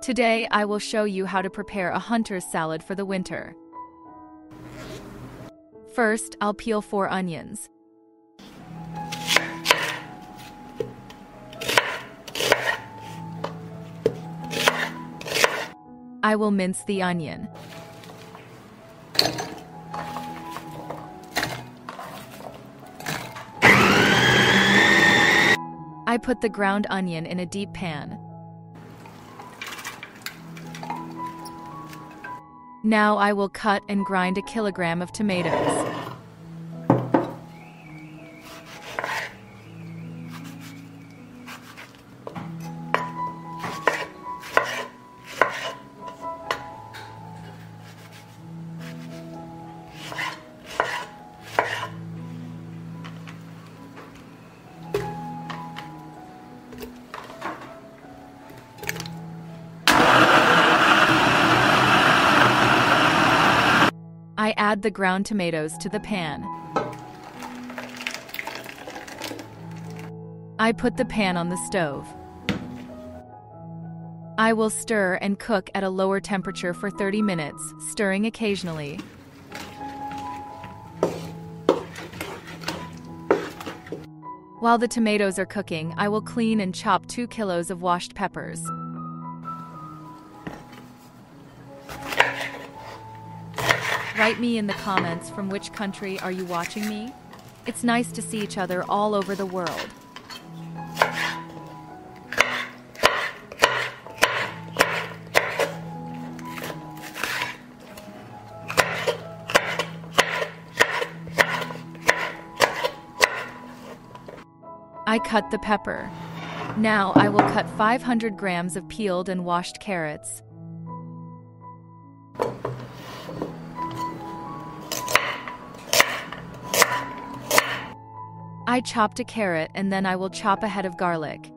Today I will show you how to prepare a hunter's salad for the winter. First, I'll peel 4 onions. I will mince the onion. I put the ground onion in a deep pan. Now I will cut and grind a kilogram of tomatoes. I add the ground tomatoes to the pan. I put the pan on the stove. I will stir and cook at a lower temperature for 30 minutes, stirring occasionally. While the tomatoes are cooking, I will clean and chop 2 kilos of washed peppers. Write me in the comments from which country are you watching me? It's nice to see each other all over the world. I cut the pepper. Now I will cut 500 grams of peeled and washed carrots. I chopped a carrot and then I will chop a head of garlic.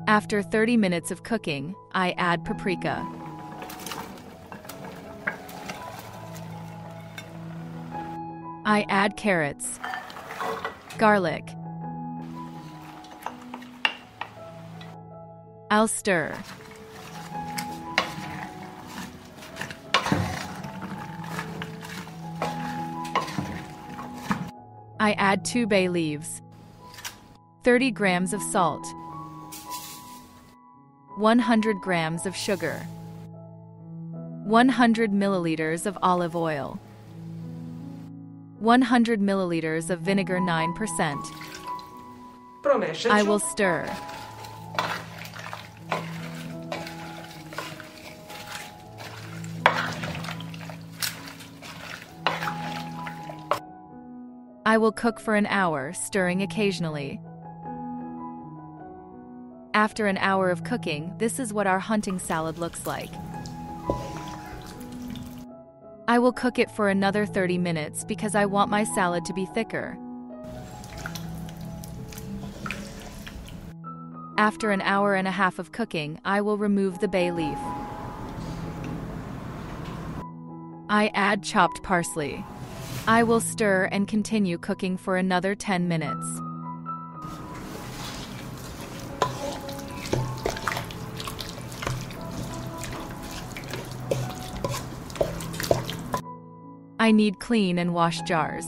After 30 minutes of cooking, I add paprika. I add carrots, garlic. I'll stir. I add 2 bay leaves, 30 grams of salt, 100 grams of sugar, 100 milliliters of olive oil, 100 milliliters of vinegar 9%. I will stir. I will cook for an hour, stirring occasionally. After an hour of cooking, this is what our hunting salad looks like. I will cook it for another 30 minutes because I want my salad to be thicker. After an hour and a half of cooking, I will remove the bay leaf. I add chopped parsley. I will stir and continue cooking for another 10 minutes. I need clean and washed jars.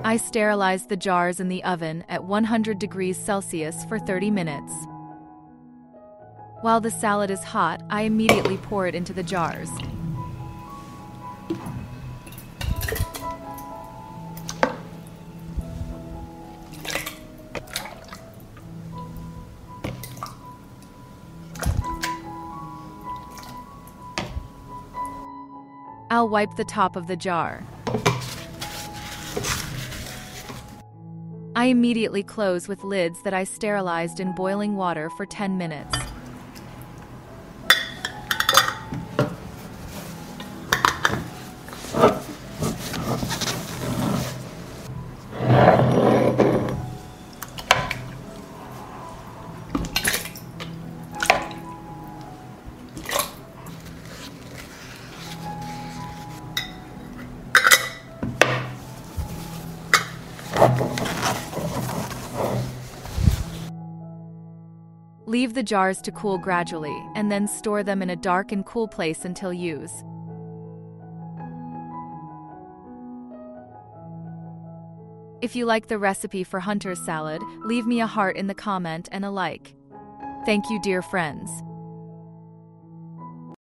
I sterilize the jars in the oven at 100 degrees Celsius for 30 minutes. While the salad is hot, I immediately pour it into the jars. I'll wipe the top of the jar. I immediately close with lids that I sterilized in boiling water for 10 minutes. Leave the jars to cool gradually, and then store them in a dark and cool place until use. If you like the recipe for hunter's salad, leave me a heart in the comment and a like. Thank you, dear friends.